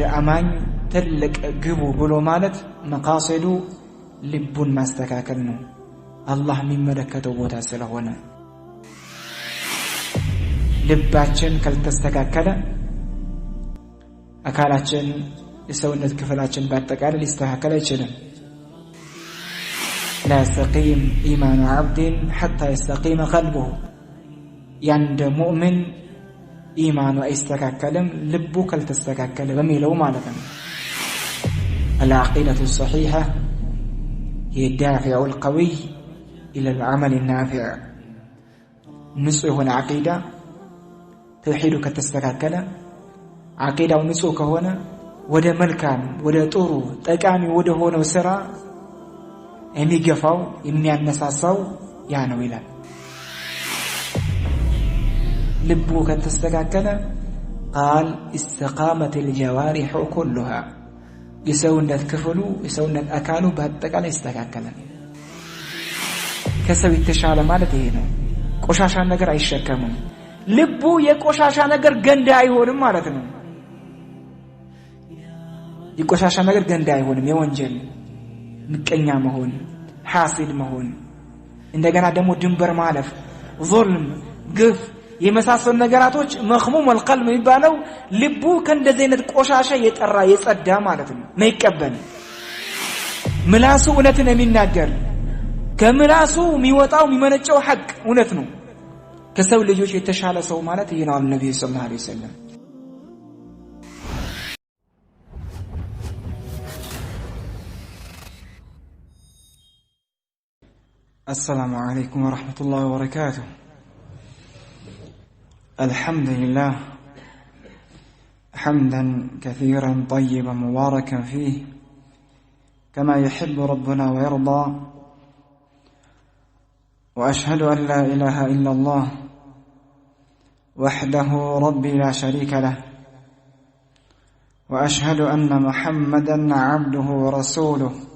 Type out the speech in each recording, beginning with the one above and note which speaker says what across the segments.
Speaker 1: የአንድ አማኝ ትልቅ ግቡ ብሎ ማለት መቃሰዱ ልቡን ማስተካከል ነው አላህ የሚመለከተው ቦታ ስለሆነ ልባችን ካልተስተካከለ አካላችን የሰውነት ክፍላችን በአጠቃላይ ሊስተካከል አይችልም لا يستقيم إيمان عبد حتى يستقيم قلبه يند مؤمن إيمان وإستكاكلم لبك التستكاكل بميلو مالكا العقيدة الصحيحة هي الدافع القوي إلى العمل النافع نسوه هنا عقيدة توحيدك التستكاكل عقيدة ونسوك هنا وده ملكان وده طورو تقامي وده هنا وسرا የሚገፋው የሚያነሳሳው ያ ነው ይላል ልቡ ከተስተካከለ قال استقامت الجوارح كلها የሰውነት ክፍሉ የሰውነት አካሉ በአጠቃላይ ይስተካከላል ከሰው የተሻለ ማለት ይሄ ነው ቆሻሻ ነገር አይሸከምም ልቡ የቆሻሻ ነገር ገንዳ አይሆንም ማለት ነው የቆሻሻ ነገር ገንዳ አይሆንም የወንጀል ምቀኛ መሆን ሐሲድ መሆን እንደገና ደግሞ ድንበር ማለፍ ظلم ግፍ የመሳሰሉ ነገራቶች መخموم القلب የሚባለው ልቡ ከእንደዚህ አይነት ቆሻሻ የጠራ የጸዳ ማለት ነው ማይቀበል ምላሱ እውነትን የሚናገር ከምላሱ የሚወጣው የሚመነጨው ሐቅ እውነት ነው ከሰው ልጆች የተሻለ ሰው ማለት ይሄ ነው ነብዩ ሰለላሁ ዐለይሂ ወሰለም السلام عليكم ورحمة الله وبركاته الحمد لله حمدا كثيرا طيبا مباركا فيه كما يحب ربنا ويرضى وأشهد أن لا إله إلا الله وحده ربي لا شريك له وأشهد أن محمدا عبده ورسوله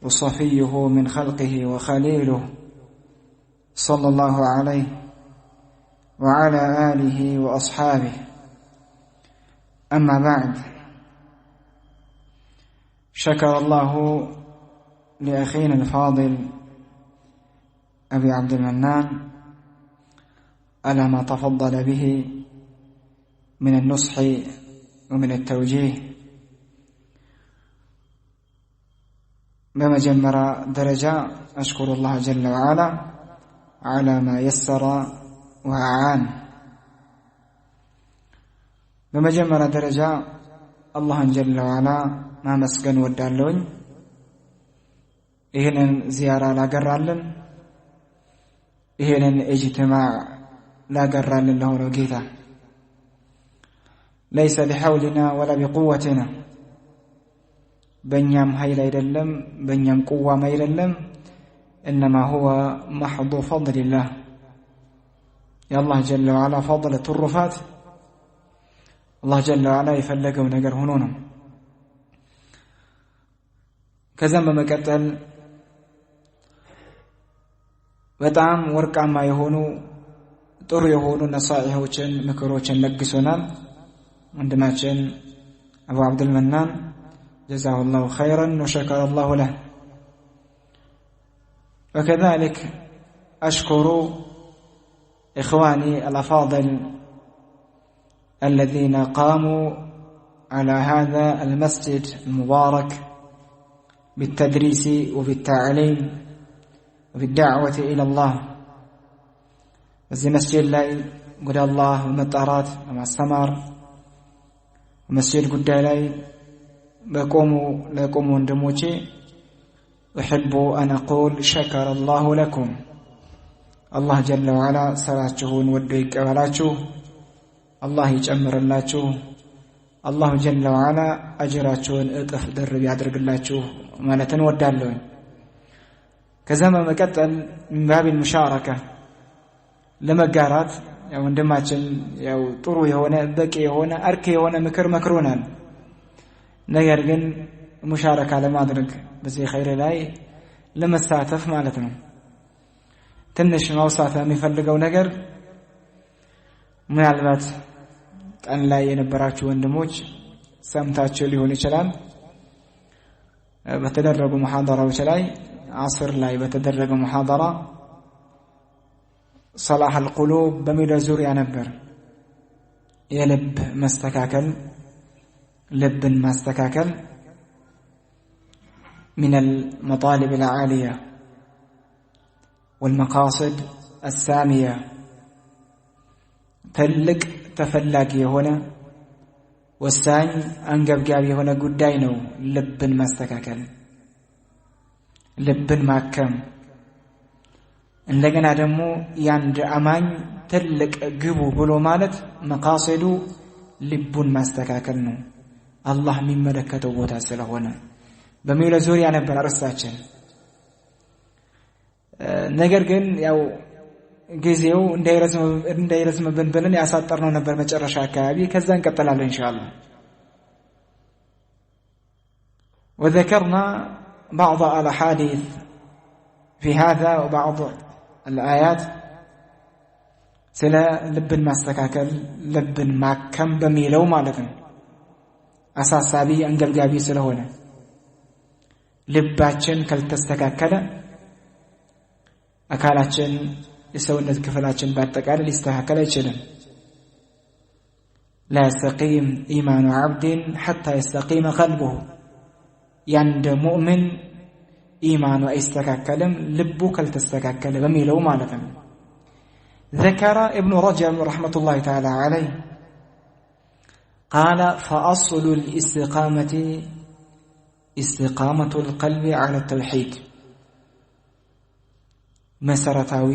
Speaker 1: وصفيه من خلقه وخليله صلى الله عليه وعلى آله وأصحابه أما بعد شكر الله لأخينا الفاضل أبي عبد المنان على ما تفضل به من النصح ومن التوجيه بمجمرة درجة أشكر الله جل وعلا على ما يسر وأعان بمجمرة درجة الله جل وعلا ما مسكن ودالون إهنا زيارة لا قرالن إهنا اجتماع لا قرالن له رقيثة ليس بحولنا ولا بقوتنا بنيام هيل يدلم بنيام قوة ما يدلم إنما هو محض فضل الله يا الله جل وعلا فضل الترفات الله جل وعلا يفلق ونقر هنونهم كذنب مكتل በጣም ወርቃማ የሆኑ ጥሩ የሆኑ ነሳኢሆችን ምክሮችን ለግሶናል ወንድማችን አቡ አብዱል መናን جزاه الله خيرا وشكر الله له وكذلك أشكر إخواني الأفاضل الذين قاموا على هذا المسجد المبارك بالتدريس وبالتعليم وبالدعوة إلى الله وزي مسجد لا قد الله ومطارات ومع السمار ومسجد قد لاي لكم وندموتي أحب أن أقول شكر الله لكم الله جل وعلا سلاتشهون وديك أولاتشه الله يجمر اللاتشه الله جل وعلا أجراتشهون اطف درب يعدرق اللاتشه مالة ودالون كزما مكتل من باب المشاركة لما قارات يا وندماتشن يا طرو يهونا ذكي يهونا أركي يهونا مكرونا ነገር ግን ሙሻረካ ለማድረግ በዚህ ኸይር ላይ ለመሳተፍ ማለት ነው ትንሽ ማውሳት የሚፈልገው ነገር ምናልባት ቀን ላይ የነበራችሁ ወንድሞች ሰምታችሁ ሊሆን ይችላል በተደረጉ ሙሐደራዎች ላይ ዓስር ላይ በተደረገ ሙሐደራ صلاح القلوب በሚለው ዙሪያ ነበር የልብ መስተካከል ልብን ማስተካከል من المطالب العالية والمقاصد السامية ትልቅ ተፈላጊ የሆነ ወሳኝ አንገብጋቢ የሆነ ጉዳይ ነው ልብን ማስተካከል ልብን ማከም እንደገና ደግሞ ያንድ አማኝ ትልቅ ግቡ ብሎ ማለት መቃሰዱ ልቡን ማስተካከል ነው አላህ የሚመለከተው ቦታ ስለሆነ በሚለው ዙሪያ ነበር አርዕስታችን ነገር ግን ያው ጊዜው እንዳይረዝምብን ብለን ያሳጠርነው ነበር መጨረሻ አካባቢ ከዛ እንቀጥላለን ኢንሻአላህ وذكرنا بعض الاحاديث في هذا وبعض الآيات ስለ ልብን ማስተካከል ልብን ማከም በሚለው ማለት ነው አሳሳቢ አንገብጋቢ ስለሆነ ልባችን ካልተስተካከለ አካላችን የሰውነት ክፍላችን በአጠቃላይ ሊስተካከል አይችልም لا يستقيم إيمان عبد حتى يستقيم قلبه ያንደ ሙእሚን ኢማኑ አይስተካከልም ልቡ ካልተስተካከለ በሚለው ማለት ነው ذكر ابن رجب رحمة الله تعالى عليه قال فأصل الاستقامة استقامة القلب على التوحيد መሰረታዊ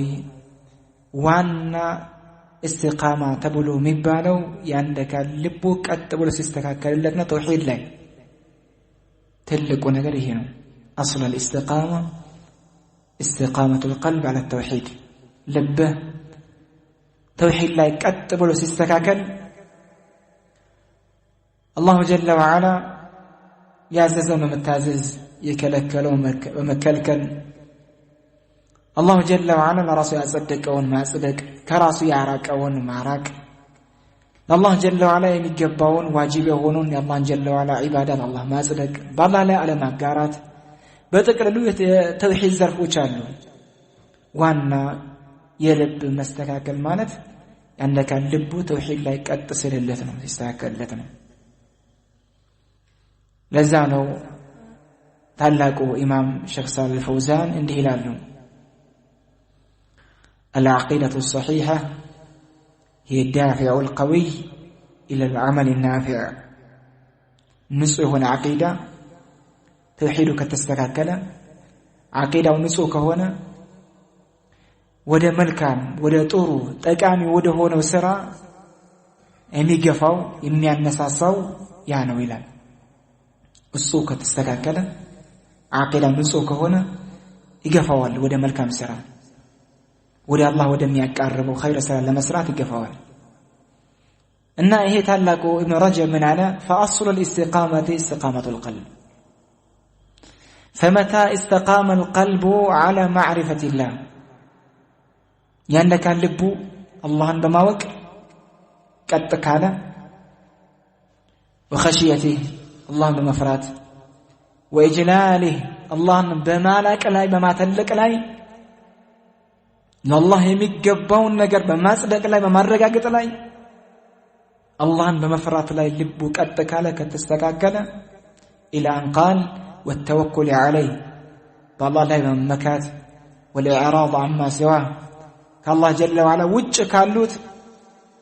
Speaker 1: ዋና استقامة ተብሎ የሚባለው ያንደካ ልቡ ቀጥ ብሎ ሲስተካከልለት ነው ተውሂድ ላይ ትልቁ ነገር ይሄ ነው أصل الاستقامة استقامة القلب على التوحيد لبه توحيد لا يكتب له سيستكاكل الله جل وعلا يعززون ومتعزز يكلكل ومكلكل الله جل وعلا لراسه يصدق وما يصدق كراسه يعرق وما عرق الله جل وعلا يمجبون واجب يهونون يا الله جل وعلا عبادات الله ما يصدق بالله لا على مقارات በጥቅሉ የተውሂድ ዘርፎች አሉ ዋና የልብ መስተካከል ማለት ያንደካ ልቡ ተውሂድ ላይ ቀጥ ስለለት ነው ሲስተካከልለት ነው ለዛ ነው ታላቁ ኢማም ሼኽ ሳሊህ ፈውዛን እንዲህ ይላሉ العقيدة الصحيحة هي الدافع القوي إلى العمل النافع ንጹህ የሆነ ዓቂዳ ተውሂዱ ከተስተካከለ ዓቂዳው ንጹህ ከሆነ ወደ መልካም ወደ ጥሩ ጠቃሚ ወደ ሆነው ስራ የሚገፋው የሚያነሳሳው ያ ነው ይላል እሱ ከተስተካከለ ዓቂዳው ንጹህ ከሆነ ይገፋዋል ወደ መልካም ስራ ወደ አላህ ወደሚያቃርበው ኸይር ስራ ለመስራት ይገፋዋል እና ይሄ ታላቁ ኢብኑ ረጀብ ምን አለ فأصل الاستقامة استقامة القلب فمتى استقام القلب على معرفة الله يعني كان لبو الله بماوك قد كان وخشيته الله بمفرات وإجلاله الله بمالك لاي بما تلك لاي الله يمجبون نجر بما صدق لاي بما رقاقت لاي الله بمفرات لاي لبو قد كان كتستقاقل إلى أن قال والتوكل عليه بالله لا يمكات والإعراض عما سواه كالله جل وعلا وجه كالوت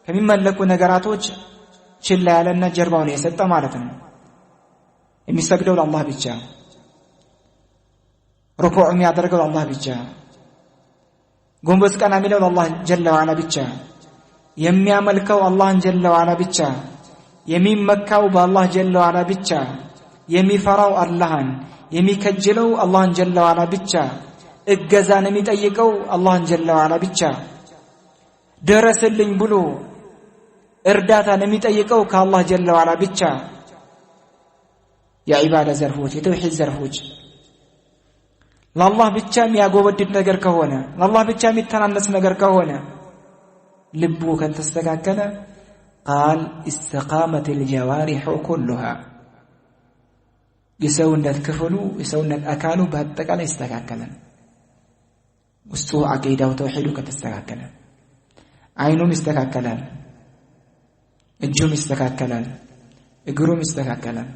Speaker 1: كمما لكو نقراتوج شلا لنا جربون يسد مالتنا يمسجدوا لله بجاه ركوع يدركوا الله بجاه قنبس كان عملوا الله جل وعلا بجاه يمي عملكوا الله جل وعلا بجاه يمين مكوا بالله جل وعلا بجاه የሚፈራው አላህን የሚከጀለው አላህን ጀለ ወዐላ ብቻ እገዛን የሚጠይቀው አላህን ጀለ ወዐላ ብቻ ደረሰልኝ ብሎ እርዳታን የሚጠይቀው ከአላህ ጀለ ወዐላ ብቻ የዒባዳ ዘርፎች የተውሂድ ዘርፎች ለአላህ ብቻ የሚያጎበድድ ነገር ከሆነ ለአላህ ብቻ የሚተናነስ ነገር ከሆነ ልቡ ከተስተካከለ قال استقامت الجوارح كلها የሰውነት ክፍሉ የሰውነት አካሉ በአጠቃላይ ይስተካከላል ውስጡ አቂዳው ተውሂዱ ከተስተካከለ አይኑም ይስተካከላል እጁም ይስተካከላል እግሩም ይስተካከላል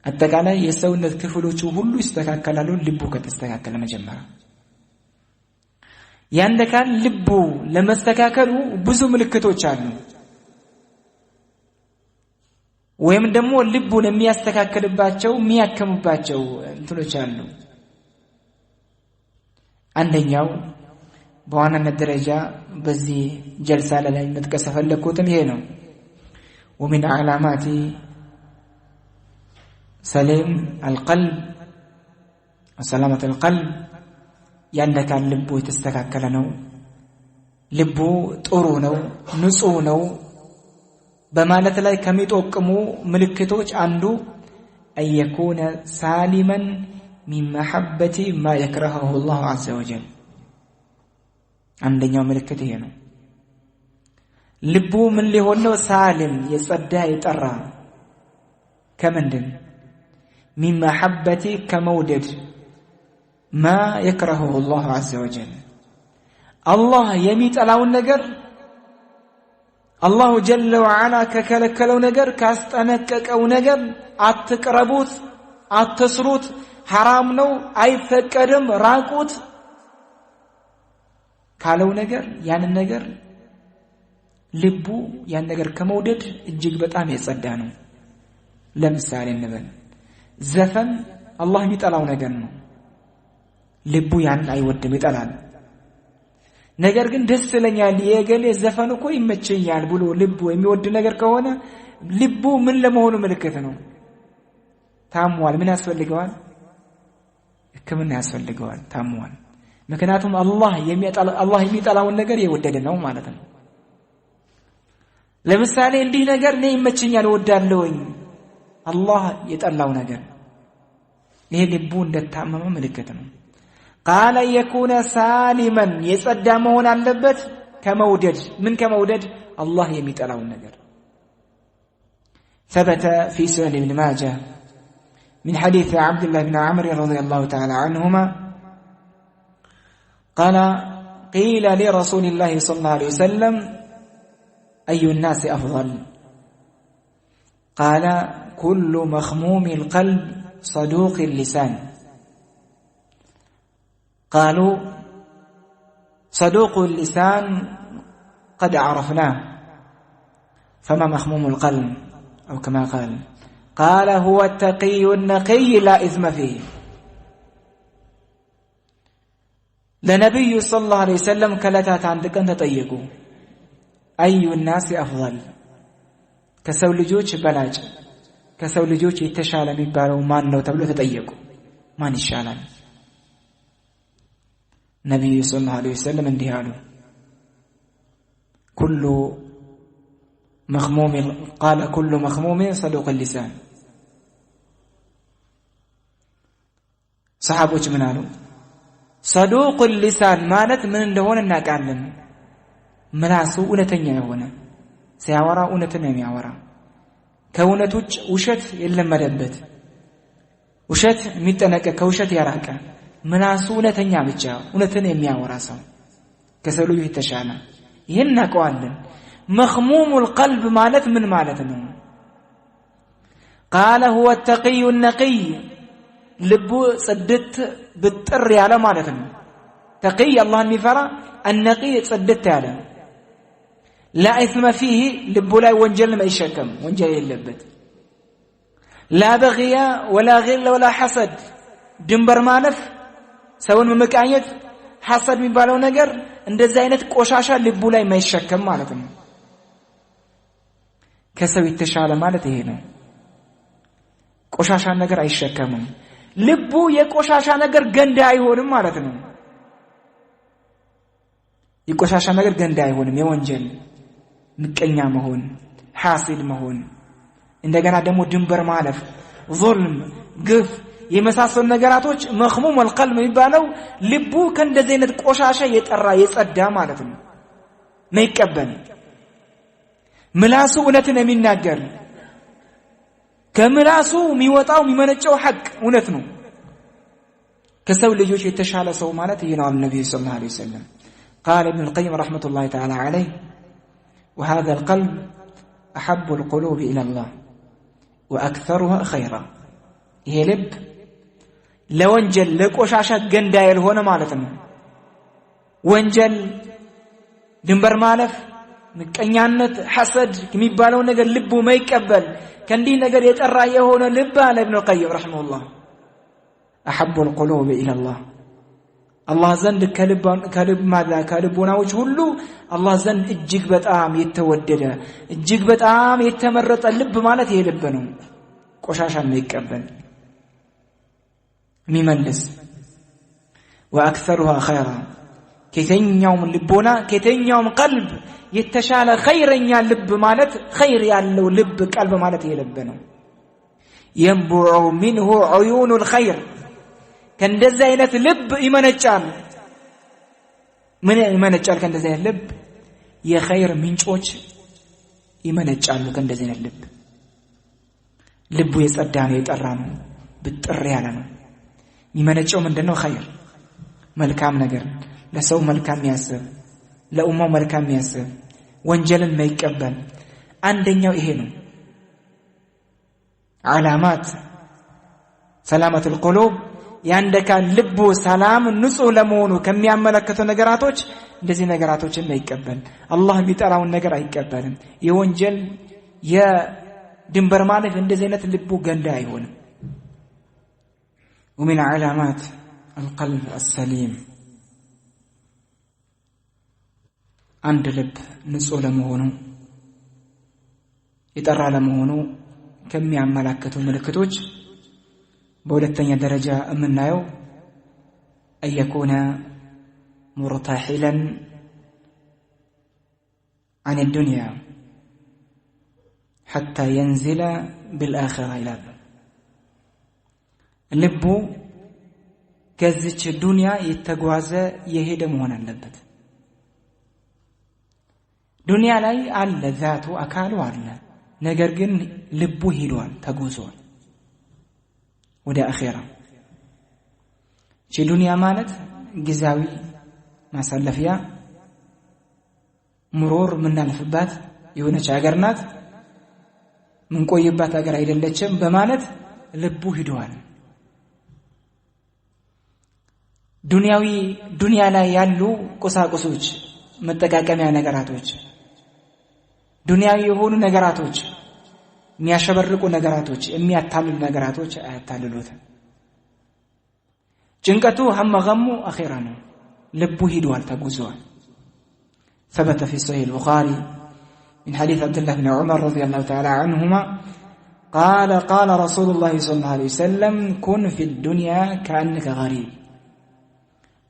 Speaker 1: አጠቃላይ የሰውነት ክፍሎቹ ሁሉ ይስተካከላሉ ልቡ ከተስተካከለ መጀመሪያ ያንደካል ልቡ ለመስተካከሉ ብዙ ምልክቶች አሉ ወይም ደግሞ ልቡን የሚያስተካክልባቸው የሚያከሙባቸው እንትኖች አሉ አንደኛው በዋናነት ደረጃ በዚህ ጀልሳ ላይ መጥቀስ ፈለኩትም ይሄ ነው ومن علامات سليم القلب وسلامة القلب ያንደካ ልቡ የተስተካከለ ነው ልቡ ጥሩ ነው ንጹህ ነው በማለት ላይ ከሚጠቁሙ ምልክቶች አንዱ አየኩነ ሳሊመን من محبة ما يكرهه الله عز وجل አንደኛው ምልክት ይሄ ነው ልቡ ምን ሊሆን ነው ሳሊም የጸዳ የጠራ ከመንደን من محبة كمودد ما يكرهه الله عز وجل الله የሚጠላውን ነገር الله جل وعلا ከከለከለው ነገር ካስጠነቀቀው ነገር አትቅረቡት አትስሩት حرام ነው አይፈቀድም ራቁት ካለው ነገር ያንን ነገር ልቡ ያን ነገር ከመውደድ እጅግ በጣም የጸዳ ነው ለምሳሌ እንበል ዘፈን አላህ የሚጠላው ነገር ነው ልቡ ያን አይወድም ይጠላል ነገር ግን ደስ ይለኛል የገሌ ዘፈን እኮ ይመቸኛል ብሎ ልቡ የሚወድ ነገር ከሆነ ልቡ ምን ለመሆኑ ምልክት ነው ታሟል ምን ያስፈልገዋል ሕክምና ያስፈልገዋል ታሟል ምክንያቱም አላህ የሚጠላውን ነገር የወደደ ነው ማለት ነው ለምሳሌ እንዲህ ነገር ነው ይመቸኛል ወዳለውኝ አላህ የጠላው ነገር ይሄ ልቡ እንደታመመ ምልክት ነው قال يكون سالما يصدى መሆን አለበት ከመውደድ ምን ከመውደድ አላህ የሚጠላው ነገር ثبت في سنن ابن ماجه من حديث عبد الله بن عمرو رضي الله تعالى عنهما قال قيل لرسول الله صلى الله عليه وسلم أي الناس أفضل قال كل مخموم القلب صدوق اللسان قالوا صدوق اللسان قد عرفناه فما مخموم القلب أو كما قال هو التقي النقي لا إثم فيه لنبي صلى الله عليه وسلم كلتات عندك أن تطيقوا أي الناس أفضل كسو لجوج بلاج كسو لجوج يتشال مبارو مان لو تبلو تطيقوا مان الشالان نبي صلى الله عليه وسلم اندهاله كل مخموم قال كل مخموم صدوق اللسان صحابوች ምን አሉ صدوق اللسان ማለት ምን እንደሆነ እናውቃለን ምላሱ እውነተኛ የሆነ ሲያወራ እውነትን የሚያወራ ከእውነቶች ውሸት የለመደበት ውሸት የሚጠነቀቅ ከውሸት ያራቀ ምላሱ እውነተኛ ብቻ እውነትን የሚያወራ ሰው ከሰው ልጅ የተሻለ ይሄን እናውቀዋለን مخموم القلب ማለት ምን ማለት ነው قال هو التقي النقي ልቡ ጽድት ብጥር ያለ ማለት ነው ተقي አላህን የሚፈራ النقي ጽድት ያለ لا اثم فيه ልቡ ላይ ወንጀል ማይሸከም ወንጀል የለበት لا بغي ولا غل ولا حسد ድንበር ማለፍ ሰውን መመቃኘት ሐሰድ የሚባለው ነገር እንደዚህ አይነት ቆሻሻ ልቡ ላይ ማይሸከም ማለት ነው ከሰው የተሻለ ማለት ይሄ ነው ቆሻሻ ነገር አይሸከምም ልቡ የቆሻሻ ነገር ገንዳ አይሆንም ማለት ነው የቆሻሻ ነገር ገንዳ አይሆንም የወንጀል ምቀኛ መሆን ሐሲድ መሆን እንደገና ደግሞ ድንበር ማለፍ ظلم ግፍ የመሳሰሉ ነገራቶች መخموم القلب የሚባለው ልቡ ከእንደዚህ አይነት ቆሻሻ የጠራ የጸዳ ማለት ነው ማይቀበል ምላሱ እውነትን የሚናገር ከምላሱ የሚወጣው የሚመነጨው ሐቅ እውነት ነው ከሰው ልጆች የተሻለ ሰው ማለት ይሄ ነው ነብዩ ሰለላሁ ዐለይሂ ወሰለም قال ابن القيم رحمة الله تعالى عليه وهذا القلب أحب القلوب إلى الله وأكثرها خيرا ይሄ ልብ ለወንጀል ለቆሻሻ ገንዳ ያልሆነ ማለት ነው ወንጀል ድንበር ማለፍ ምቀኛነት ሐሰድ የሚባለው ነገር ልቡ ማይቀበል ከእንዲህ ነገር የጠራ የሆነ ልብ አለ ኢብኑ ቀይም ረሂመሁላህ أحب القلوب إلى الله الله ዘንድ ከልቦናዎች ሁሉ አላህ ዘንድ እጅግ በጣም የተወደደ እጅግ በጣም የተመረጠ ልብ ማለት ይሄ ልብ ነው ቆሻሻን ማይቀበል የሚመልስ وأكثرها خيرا كتنيوم ልቦና كتنيوم قلب የተሻለ ኸይረኛ ልብ ማለት ኸይር ያለው ልብ ቀልብ ማለት ይሄ ልብ ነው ينبع منه عيون الخير ከእንደዚህ አይነት ልብ ይመነጫል ምን ይመነጫል ከእንደዚህ አይነት ልብ የኸይር ምንጮች ይመነጫሉ ከእንደዚህ አይነት ልብ ልቡ የጸዳ ነው የጠራ ነው ብጥር ያለ ነው የሚመነጨው ምንድነው ኸይር መልካም ነገር ለሰው መልካም ያስብ ለኡማው መልካም ያስብ ወንጀልን ማይቀበል አንደኛው ይሄ ነው علامات سلامة القلوب ያንደካ ልቡ ሰላም ንጹህ ለመሆኑ ከሚያመለክቱ ነገራቶች እንደዚህ ነገራቶችን ማይቀበል አላህ ቢጠራውን ነገር አይቀበልም የወንጀል የድንበር ማለፍ እንደዚህ አይነት ልቡ ገንዳ አይሆንም ومن علامات القلب السليم አንድ ልብ ንጹህ ለመሆኑ የጠራ ለመሆኑ ከሚያመለክቱ ምልክቶች በሁለተኛ ደረጃ የምናየው أيكون مرتحلا عن الدنيا حتى ينزل بالآخرة إلى ልቡ ከዚች ዱንያ የተጓዘ የሄደ መሆን አለበት ዱንያ ላይ አለ ዛቱ አካሉ አለ ነገር ግን ልቡ ሄዷል ተጓዟል ወደ አኺራ ዱንያ ማለት ጊዜያዊ ማሳለፊያ ምሮር ምናልፍባት የሆነች ሀገር ናት ምን ቆይባት ሀገር አይደለችም በማለት ልቡ ሄዷል ዱንያ ላይ ያሉ ቁሳቁሶች መጠቃቀሚያ ነገራቶች ዱንያዊ የሆኑ ነገራቶች የሚያሸበርቁ ነገራቶች የሚያታልሉ ነገራቶች አያታልሉትም ጭንቀቱ ሀመገሙ አኺራ ነው ልቡ ሄዷል ተጉዟል ثبت في صحيح البخاري من حديث عبد الله بن عمر رضي الله تعالى عنهما قال رسول الله صلى الله عليه وسلم كن في الدنيا كأنك غريب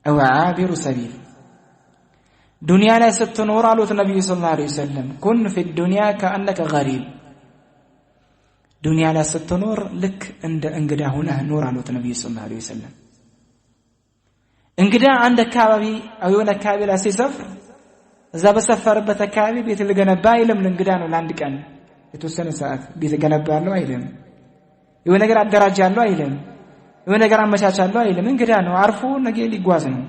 Speaker 1: أو عابر سبيل دنيا لا ستنور على النبي صلى الله عليه وسلم كن في الدنيا كأنك غريب دنيا لا ستنور لك عند انقدا هنا نور على النبي صلى الله عليه وسلم انقدا عندك كابي أو يونا كابي لا سيسفر إذا بسفرበት አካባቢ ቤት ለገነባ አይልም እንግዳ ነው ለአንድ ቀን የተወሰነ ሰዓት ቤት ገነባለው አይልም የሆነ ነገር አደራጃለው አይልም የሆነ ነገር አመቻቻለው አይልም እንግዳ ነው አርፎ ነገ ሊጓዝ ነው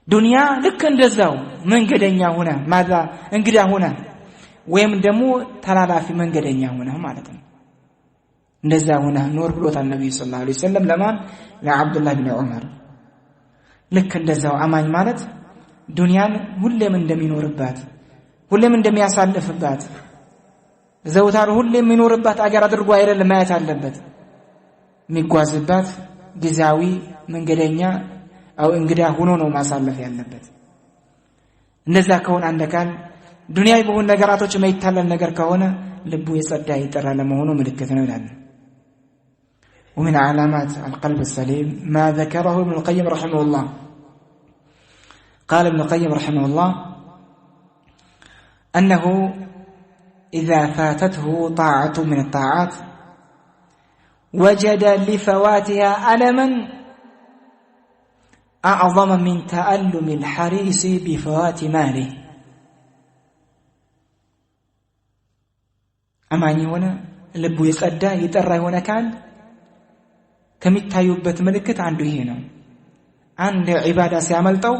Speaker 1: ዱንያ ልክ እንደዛው መንገደኛ ሆነ ማዛ እንግዳ ሆነ ወይም ደግሞ ተላላፊ መንገደኛ ሆነ ማለት ነው እንደዛ ሆነ ኖር ብሎታል ነብዩ ሰለላሁ ዐለይሂ ወሰለም ለማን ለአብዱላህ ኢብኑ ዑመር ልክ እንደዛው አማኝ ማለት ዱንያን ሁሌም እንደሚኖርባት ሁሌም እንደሚያሳልፍባት ዘውታር ሁሌም የሚኖርባት አገር አድርጎ አይደለም ማየት አለበት የሚጓዝባት ጊዜያዊ መንገደኛ አው እንግዳ ሆኖ ነው ማሳለፍ ያለበት እንደዛ ከሆነ አንደካል ዱንያዊ በሆነ ነገራቶች የማይታለል ነገር ከሆነ ልቡ የጸዳ ይጠራ ለመሆኑ ምልክት ነው ይላል ومن علامات القلب السليم ما ذكره ابن القيم رحمه الله قال ابن القيم رحمه الله أنه إذا فاتته طاعة من الطاعات وجد لفواتها ألما أعظم من تألم الحريص بفوات ماله አማኝ የሆነ ልቡ የጸዳ የጠራ የሆነ ካል ከሚታዩበት ምልክት አንዱ ይሄ ነው። አንድ ዒባዳ ሲያመልጠው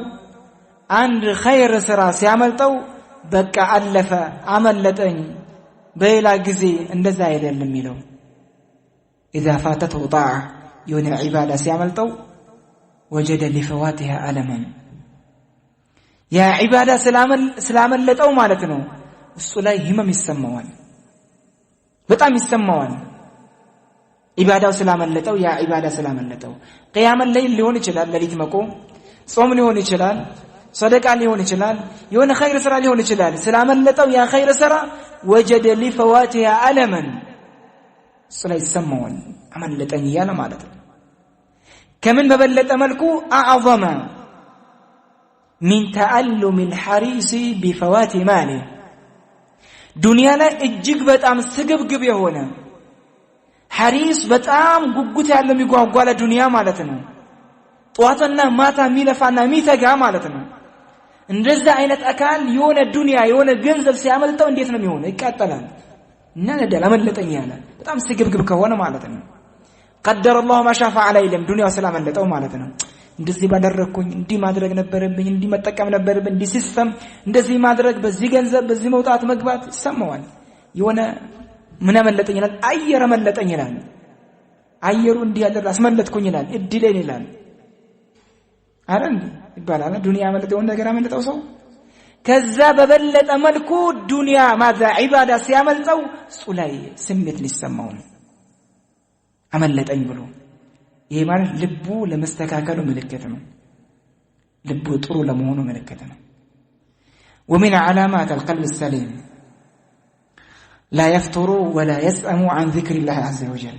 Speaker 1: አንድ ኸይር ስራ ሲያመልጠው በቃ አለፈ አመለጠኝ በሌላ ጊዜ እንደዛ አይደለም የሚለው። إذا فاتته طاعة የሆነ ዒባዳ ሲያመልጠው وجد لفواتها ألما ያ ዒባዳ ስላመለጠው ማለት ነው እሱ ላይ ህመም ይሰማዋል፣ በጣም ይሰማዋል። ዒባዳው ስላመለጠው ያ ዒባዳ ስላመለጠው ቂያም ለይል ሊሆን ይችላል፣ ለሊት መቆም፣ ጾም ሊሆን ይችላል፣ ሰደቃ ሊሆን ይችላል፣ የሆነ ኸይር ስራ ሊሆን ይችላል። ስላመለጠው ያ ኸይር ስራ وجد لفواتها ألما እሱ ላይ ይሰማዋል፣ አመለጠኝ ያለ ማለት ነው። ከምን በበለጠ መልኩ أعظم من تألم الحريص بفوات ماله ዱንያ ላይ እጅግ በጣም ስግብግብ የሆነ ሐሪስ በጣም ጉጉት ያለው የሚጓጓለ ዱንያ ማለት ነው። ጧትና ማታ የሚለፋና የሚተጋ ማለት ነው። እንደዛ አይነት አካል የሆነ ዱንያ የሆነ ገንዘብ ሲያመልጠው እንዴት ነው የሚሆነው? ይቃጠላል እና ለደል አመለጠኝ ያለ በጣም ስግብግብ ከሆነ ማለት ነው። قدر الله ما شاء فعل ይለም ዱንያው ስላመለጠው ማለት ነው። እንደዚህ ባደረኩኝ እንዲህ ማድረግ ነበርብኝ፣ እንዲህ መጠቀም ነበርብኝ፣ እንዲህ ሲስተም እንደዚህ ማድረግ፣ በዚህ ገንዘብ በዚህ መውጣት መግባት ይሰማዋል። የሆነ ምን አመለጠኝ ይላል፣ አየር አመለጠኝ ይላል። አየሩ እንዲህ ያለ አስመለጥኩኝ ይላል፣ እድሌን ይላል። አረን ይባላል ዱንያ አመለጠው ነገር አመለጠው ሰው። ከዛ በበለጠ መልኩ ዱንያ ማዛ ዒባዳ ሲያመልጠው እሱ ላይ ስሜት ሊሰማው ነው አመለጠኝ ብሎ። ይሄ ማለት ልቡ ለመስተካከሉ ምልክት ነው፣ ልቡ ጥሩ ለመሆኑ ምልክት ነው። ومن علامات القلب السليم لا يفتر ولا يسأم عن ذكر الله عز وجل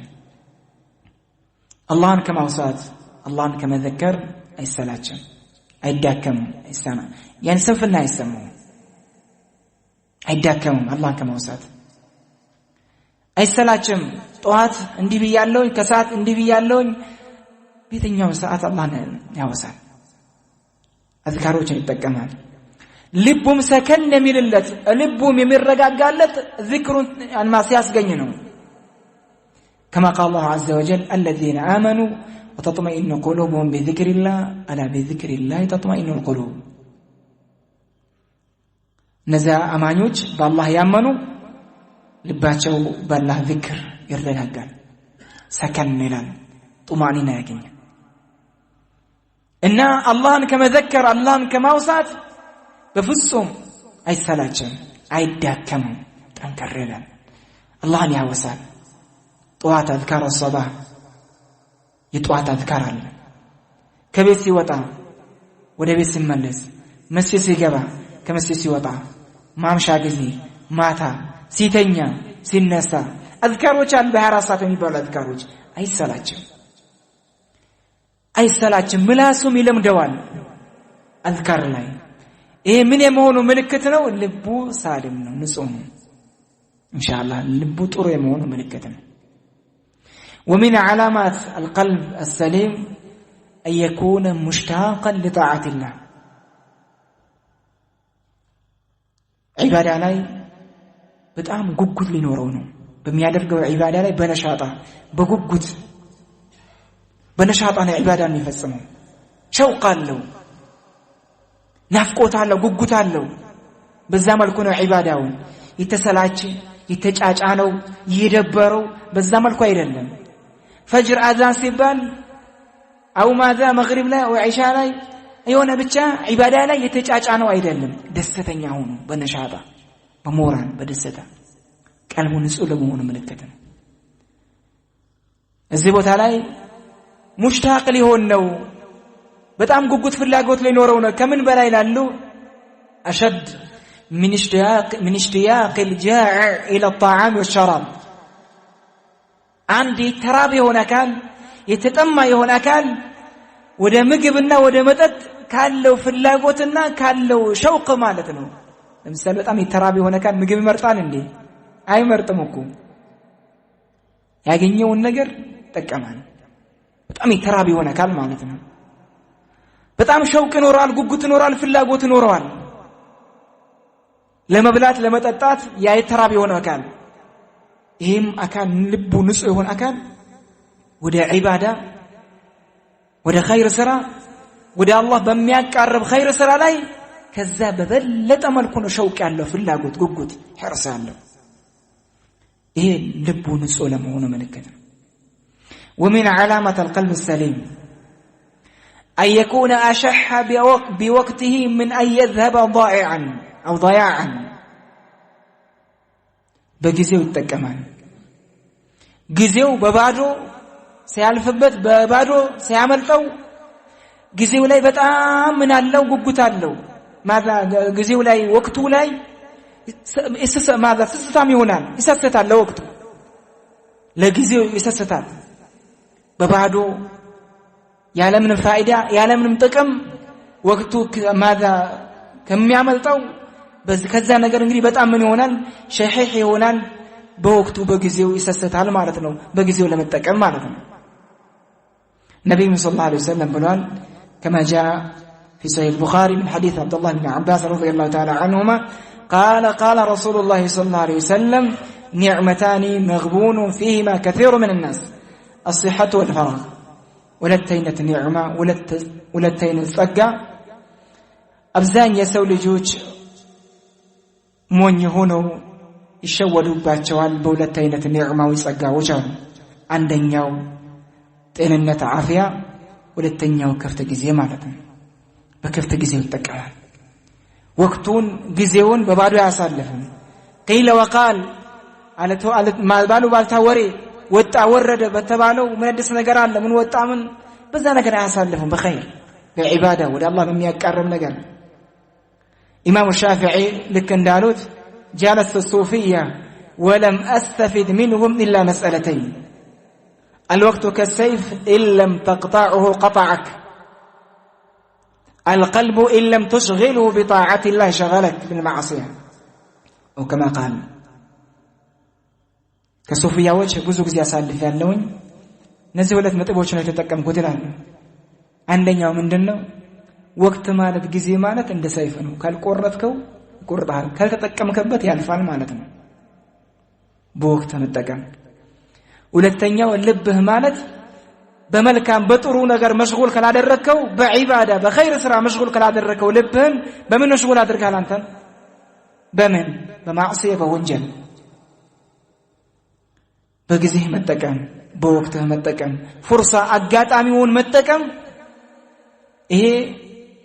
Speaker 1: الله كما وصات الله كما ذكر አይሰላችም፣ አይዳከምም፣ አይሰማ ያን ስንፍና አይሰማውም፣ አይዳከምም። አላህ ከመውሳት አይሰላችም። ጠዋት እንዲህ ብያለሁኝ፣ ከሰዓት እንዲህ ብያለሁኝ፣ በየትኛው ሰዓት አላህ ያወሳል፣ አዝካሮችን ይጠቀማል። ልቡም ሰከን የሚልለት ልቡም የሚረጋጋለት ዚክሩን ሲያስገኝ ነው። كما قال الله عز وجل الذين آمنوا وتطمئن قلوبهم بذكر الله ألا بذكر الله تطمئن القلوب نزا أمانيوج بالله يامنوا ልባቸው በአላህ ዚክር ይረጋጋል፣ ሰከን ይላል፣ ጡማኒና ያገኛል። እና አላህን ከመዘከር አላህን ከማውሳት በፍጹም አይሰላችም፣ አይዳከምም፣ ጠንከር ይላል፣ አላህን ያወሳል። ጠዋት አዝካር الصباح የጠዋት አዝካር አለ። ከቤት ሲወጣ ወደ ቤት ሲመለስ፣ መስጂድ ሲገባ ከመስጂድ ሲወጣ፣ ማምሻ ጊዜ፣ ማታ ሲተኛ ሲነሳ አዝካሮች አሉ። በ24 ሰዓት የሚባሉ አዝካሮች አይሰላችም፣ ምላሱም ይለምደዋል አዝካር ላይ። ይሄ ምን የመሆኑ ምልክት ነው? ልቡ ሳልም ነው፣ ንጹህ ነው። ኢንሻአላህ ልቡ ጥሩ የመሆኑ ምልክት ነው። ومن علامات القلب السليم أن يكون مشتاقا لطاعة الله عبادة ላይ በጣም ጉጉት ሊኖረው ነው። በሚያደርገው ዒባዳ ላይ በነሻጣ ነው ዒባዳን የሚፈጽመው። ሸውቅ አለው፣ ናፍቆት አለው፣ ጉጉት አለው። በዛ መልኩ ነው ዒባዳውን የተሰላቸ የተጫጫነው የደበረው በዛ መልኩ አይደለም። ፈጅር አዛን ሲባል አው ማዛ መግሪብ ላይ ወይ ዒሻ ላይ የሆነ ብቻ ዒባዳ ላይ የተጫጫነው አይደለም። ደስተኛ ሆኖ በነሻጣ በሞራል በደስታ ቀልቡ ንጹህ ለመሆኑ ምልክት ነው። እዚህ ቦታ ላይ ሙሽታቅ ሊሆን ነው፣ በጣም ጉጉት ፍላጎት ሊኖረው ነው። ከምን በላይ ላሉ أشد من اشتياق الجائع إلى الطعام والشراب عندي ترابي هنا كان يتطمع هنا كان ወደ ምግብና ወደ መጠጥ ካለው ፍላጎትና ካለው ሸውቅ ማለት ነው። ለምሳሌ በጣም የተራበ ሆነ ካል ምግብ ይመርጣል እንዴ? አይመርጥም እኮ። ያገኘውን ነገር ይጠቀማል። በጣም የተራበ ሆነ ካል ማለት ነው። በጣም ሸውቅ ይኖራል፣ ጉጉት ይኖራል፣ ፍላጎት ይኖራል ለመብላት ለመጠጣት። ያ የተራበ ሆነ ካል ይሄም አካል ልቡ ንጹህ የሆነ አካል ወደ ዒባዳ ወደ ኸይር ስራ ወደ አላህ በሚያቃርብ ኸይር ስራ ላይ ከዛ በበለጠ መልኩ ነው ሸውቅ ያለው ፍላጎት ጉጉት ሕርስ ያለው ይሄ ልቡ ንጹህ ለመሆኑ ምልክት ነው ومن علامة القلب السليم أن يكون أشح بوقته من أن يذهب ضائعا أو ضياعا بجزيو التكمان جزيو ببادو سيالفبت ببادو سيعمل تو جزيو لاي بتأم من اللو قبطالو ماذا جزيو لاي وقتو لاي ماذا سستام يونان يسستال لوقتو لجزيو يسستال ببادو يعلم من فائدة يعلم من طقم وقتو ماذا كم يعمل تو بس كذا ነገር እንግዲህ በጣም ምን ይሆናል ሸሂህ ይሆናል በወቅቱ በጊዜው ይሰሰታል ማለት ነው በጊዜው ለመጠቀም ማለት ነው ነብዩ ሰለላሁ ዐለይሂ ወሰለም ብለዋል كما جاء في صحيح البخاري من حديث عبد الله بن عباس رضي الله تعالى عنهما قال رسول الله صلى الله عليه وسلم نعمتان مغبون فيهما كثير من الناس الصحة والفراغ ولتينة نعمة ولتين ጸጋ አብዛኛው የሰው ልጆች ሞኝ ሆነው ይሸወዱባቸዋል በሁለት አይነት ኒዕማዊ ጸጋዎች አሉ አንደኛው ጤንነት አፍያ ሁለተኛው ክፍት ጊዜ ማለት ነው በክፍት ጊዜው ይጠቀማል ወቅቱን ጊዜውን በባዶ ያሳልፍም قيل وقال አለቱ ማባሉ ባልታወሬ ወጣ ወረደ በተባለው ምን አዲስ ነገር አለ ምን ወጣ ምን በዛ ነገር ያሳልፍም በኸይር በዒባዳ ወደ አላህ በሚያቀርብ ነገር إمام الشافعي لك اندالوت جالست الصوفية ولم أستفد منهم إلا مسألتين الوقت كالسيف إن لم تقطعه قطعك القلب إن لم تشغله بطاعة الله شغلك بالمعصية وكما قال كالصوفية وجه بزوك زي أسال في اللون نزولت متبوشنا يتتكم كتلان عندنا يوم من دنو ወቅት ማለት ጊዜ ማለት እንደ ሰይፍ ነው ካልቆረጥከው ይቆርጣል ካልተጠቀምከበት ያልፋል ማለት ነው በወቅት መጠቀም ሁለተኛው ልብህ ማለት በመልካም በጥሩ ነገር መሽጉል ካላደረከው በዒባዳ በኸይር ስራ መሽጉል ካላደረከው ልብህን በምን መሽጉል አድርጋል አንተ በምን በማዕሲያ በወንጀል በጊዜ መጠቀም በወቅት መጠቀም ፍርሳ አጋጣሚውን መጠቀም ይሄ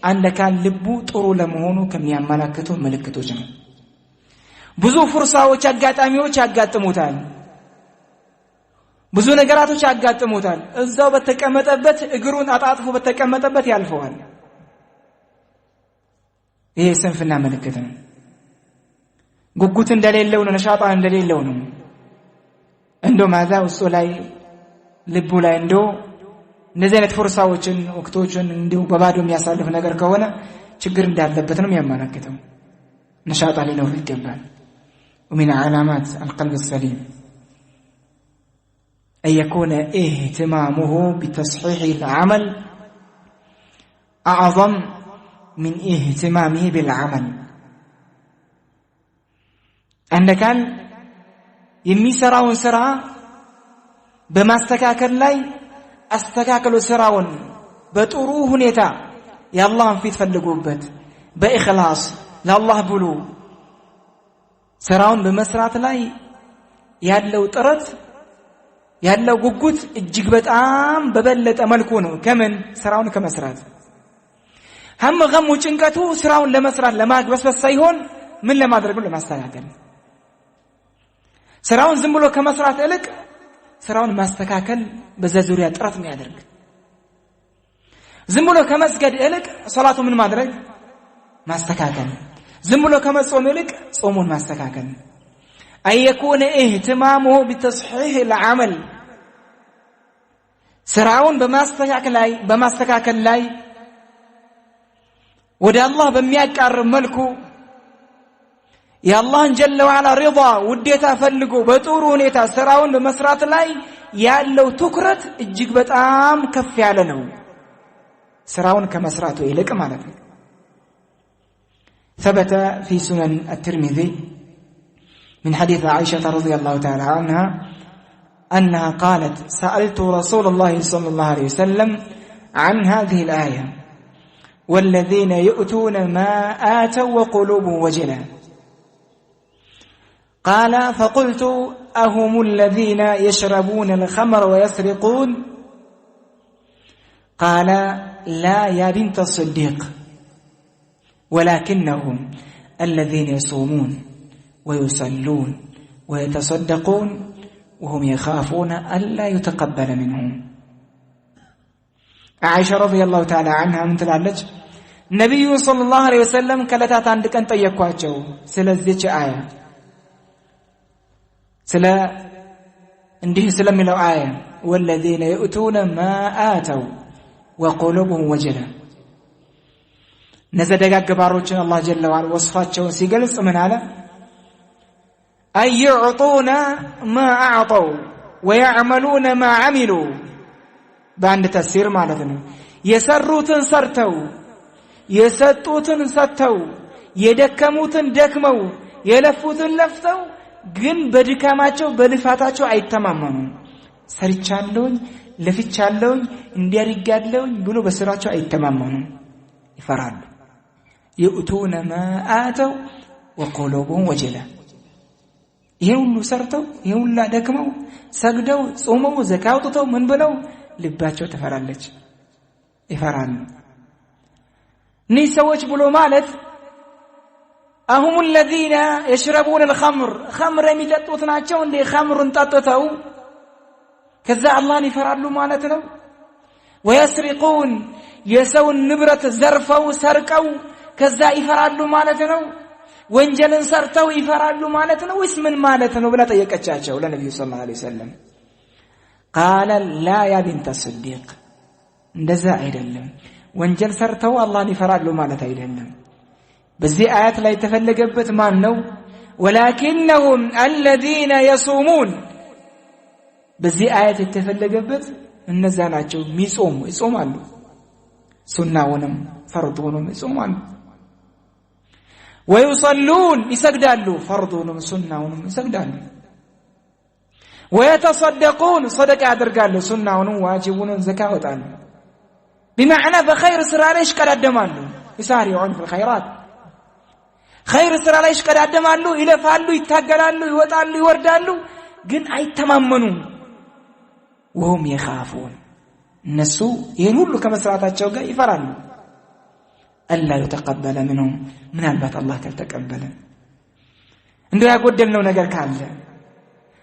Speaker 1: አንድ ካል ልቡ ጥሩ ለመሆኑ ከሚያመላክቱ ምልክቶች ነው ብዙ ፍርሳዎች አጋጣሚዎች ያጋጥሙታል ብዙ ነገራቶች ያጋጥሙታል እዛው በተቀመጠበት እግሩን አጣጥፎ በተቀመጠበት ያልፈዋል ይሄ ስንፍና ምልክት ነው ጉጉት እንደሌለው ነው ነሻጣ እንደሌለው ነው እንዶ ማዛ ውስጡ ላይ ልቡ ላይ እንዶ እንደዚህ አይነት ፍርሳዎችን ወቅቶችን እንዲሁ በባዶ የሚያሳልፍ ነገር ከሆነ ችግር እንዳለበት ነው የሚያመለክተው ነሻጣ ሊኖር ይገባል ومن علامات القلب السليم أن يكون اهتمامه بتصحيح العمل أعظم من اهتمامه بالعمل عندك የሚሰራውን ስራ በማስተካከል ላይ አስተካክሎ ስራውን በጥሩ ሁኔታ ያላህን ፊት ፈልጉበት በእخلاص ለአላህ ብሎ ስራውን በመስራት ላይ ያለው ጥረት ያለው ጉጉት እጅግ በጣም በበለጠ መልኩ ነው ከምን ስራውን ከመስራት ሀመገሙ ጭንቀቱ ስራውን ለመስራት ለማግበስበስ ሳይሆን ምን ለማድረግ ነው ለማስተካከል ስራውን ዝም ብሎ ከመስራት ይልቅ ስራውን ማስተካከል በዛ ዙሪያ ጥረት የሚያደርግ ዝም ብሎ ከመስገድ ይልቅ ሶላቱ ምን ማድረግ ማስተካከል ዝም ብሎ ከመጾም ይልቅ ጾሙን ማስተካከል አይየኩነ اهتمامه بتصحيح العمل ስራውን በማስተካከል ላይ ወደ አላህ በሚያቃርብ መልኩ የአላህን ጀለ ወዐላ ሪዳ ውዴታ ፈልጎ በጥሩ ሁኔታ ስራውን በመስራት ላይ ያለው ትኩረት እጅግ በጣም ከፍ ያለ ነው ስራውን ከመስራቱ ይልቅ ማለት ነው ثبت في سنن الترمذي من حديث عائشة رضي الله تعالى عنها أنها قالت سألت رسول الله صلى الله عليه وسلم عن هذه الآية والذين يؤتون ما آتوا وقلوبهم وجلة قال فقلت أهم الذين يشربون الخمر ويسرقون قال لا يا بنت الصديق ولكنهم الذين يصومون ويصلون ويتصدقون وهم يخافون ألا يتقبل منهم عائشة رضي الله تعالى عنها من تلالج النبي صلى الله عليه وسلم كلتات عندك أن تيكواجو سلزيج آية سلا من آية والذين يؤتون ما آتوا وقلوبهم وجلة نزل دقاق باروجنا الله جل وعلا وصفاتشو سيقلص من على أن يعطون ما أعطوا ويعملون ما عملوا بعد تفسير معناتنا يسروتن سرتو يسطوتن سطو يدكموتن دكمو يلفوتن لفتو ግን በድካማቸው በልፋታቸው አይተማመኑም ሰርቻለሁኝ ለፍቻለሁኝ እንዲያርጋለሁኝ ብሎ በስራቸው አይተማመኑም ይፈራሉ يؤتون ما آتوا وقلوبهم وجلة ይሄን ሰርተው ይሄን ደክመው ሰግደው ጾመው ዘካው አውጥተው ምን ብለው ልባቸው ተፈራለች ይፈራሉ እነዚህ ሰዎች ብሎ ማለት أهم الذين يشربون الخمر خمر የሚጠጡት ናቸው እንደ خمرን ጠጥተው ከዛ አላህን ይፈራሉ ማለት ነው ويسرقون የሰውን ንብረት ዘርፈው ሰርቀው ከዛ ይፈራሉ ማለት ነው ወንጀልን ሰርተው ይፈራሉ ማለት ነው ወይስ ምን ማለት ነው ብላ ጠየቀቻቸው ለነብዩ ሰለላሁ ዐለይሂ ወሰለም قال لا يا بنت الصديق እንደዛ አይደለም ወንጀል ሰርተው አላህን ይፈራሉ ማለት አይደለም በዚህ አያት ላይ ተፈለገበት ማን ነው ولكنهم الذين يصومون በዚህ አያት የተፈለገበት እነዛ ናቸው የሚጾሙ ይጾማሉ ሱናውንም ፈርዱንም ይጾማሉ ويصلون ይሰግዳሉ ፈርዱንም ሱናውንም ይሰግዳሉ ويتصدقون صدقه ያደርጋሉ ሱናውንም ዋጅቡንም ዘካ ያወጣሉ بمعنى بخير ስራ ላይ ይሽቀዳደማሉ يسارعون في الخيرات خير ስራ ላይ ይሽቀዳደማሉ ይለፋሉ ይታገላሉ ይወጣሉ ይወርዳሉ ግን አይተማመኑም وهم يخافون እነሱ ይሄን ሁሉ ከመስራታቸው ጋር ይፈራሉ ألا يتقبل منهم من البات الله ካልተቀበለ እንደው ያጎደልነው ነገር ካለ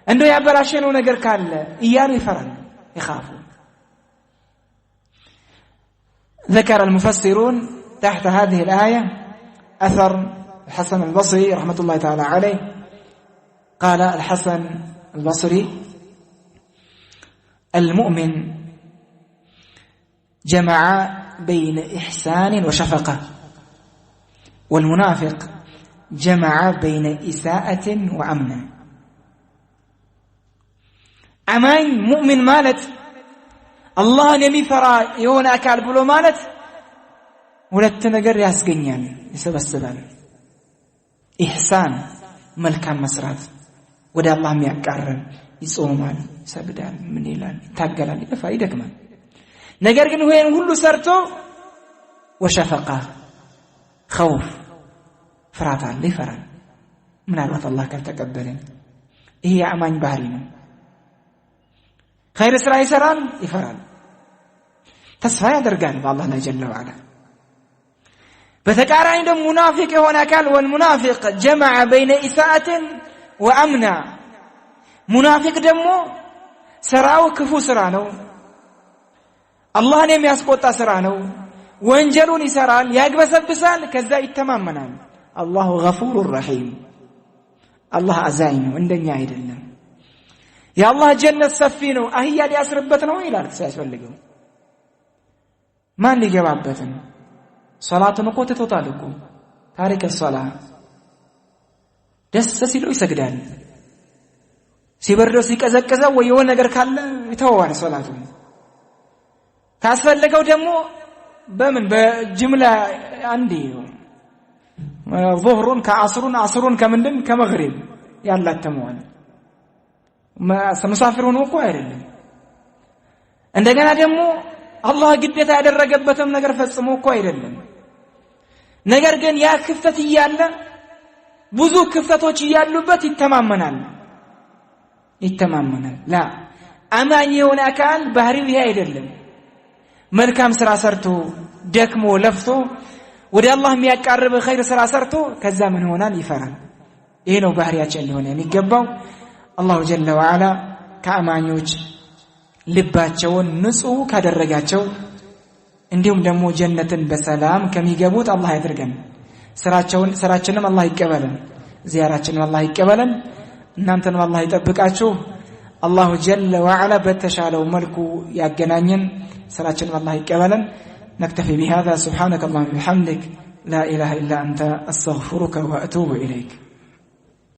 Speaker 1: እንደው ያበላሸነው ነገር ካለ እያሉ ይፈራሉ يخافون ذكر المفسرون تحت هذه الآية أثر الحسن البصري رحمة الله تعالى عليه قال الحسن البصري المؤمن جمع بين إحسان وشفقة والمنافق جمع بين إساءة وأمن أمان مؤمن مالت الله نمي فرا يونا أكال بلو مالت ولت نقر ياسقنيان يسبسبان إحسان ملكان مسرات ودا الله ميقرن يصومان يسجدان من يلان يتاقلان يفايدك من ነገር ግን ወይን ሁሉ ሰርቶ ወሸፈቃ خوف ፍራታ ይፈራል ምናልባት አላህ ካልተቀበለን ይሄ አማኝ ባህሪ ነው خير ስራ ይሰራል ይፈራል ተስፋ ያደርጋል በአላህ ላይ ጀለ ወዐላ በተቃራኒ ደግሞ ሙናፊቅ የሆነ አካል والمنافق جمع بين إساءة وأمن ሙናፊቅ ደግሞ ስራው ክፉ ስራ ነው አላህን የሚያስቆጣ ስራ ነው ወንጀሉን ይሰራል ያግበሰብሳል ከዛ ይተማመናል አላሁ ገፉሩር ረሂም አላህ አዛኝ ነው እንደኛ አይደለም የአላህ ጀነት ሰፊ ነው አህያ ሊያስርበት ነው ይላል ሲያስፈልገው ማን ሊገባበት ነው ሶላቱን እኮ ተቶታል እኮ ታሪክ ሶላህ ደስ ሲለው ይሰግዳል ሲበርደው ሲቀዘቅዘው ወይ የሆነ ነገር ካለ ይተዋል ሶላቱን ካስፈልገው ደግሞ በምን በጅምላ አንዴ ظهرን ከአስሩን አስሩን ከምንድን ከመግሪብ ያላተመዋል ሙሳፊር ሆኖ እኮ አይደለም እንደገና ደግሞ አላህ ግዴታ ያደረገበትም ነገር ፈጽሞ እኮ አይደለም ነገር ግን ያ ክፍተት ይያለ ብዙ ክፍተቶች ይያሉበት ይተማመናል ላ አማኝ የሆነ አካል ባህሪው ይሄ አይደለም መልካም ስራ ሰርቶ ደክሞ ለፍቶ ወደ አላህ የሚያቃርብ ኸይር ስራ ሰርቶ ከዛ ምን ሆናል ይፈራል ይሄ ነው ባህሪያችን ሊሆን የሚገባው አላሁ ጀለ ወዐላ ከአማኞች ልባቸውን ንጹህ ካደረጋቸው እንዲሁም ደግሞ ጀነትን በሰላም ከሚገቡት አላህ ያድርገን ስራችንም አላህ ይቀበለን ዚያራችንም አላህ ይቀበለን እናንተንም አላህ ይጠብቃችሁ አላሁ ጀለ ወዐላ በተሻለው መልኩ ያገናኘን ስራችንም አላህ ይቀበለን نكتفي بهذا سبحانك اللهم وبحمدك لا إله إلا أنت أستغفرك وأتوب إليك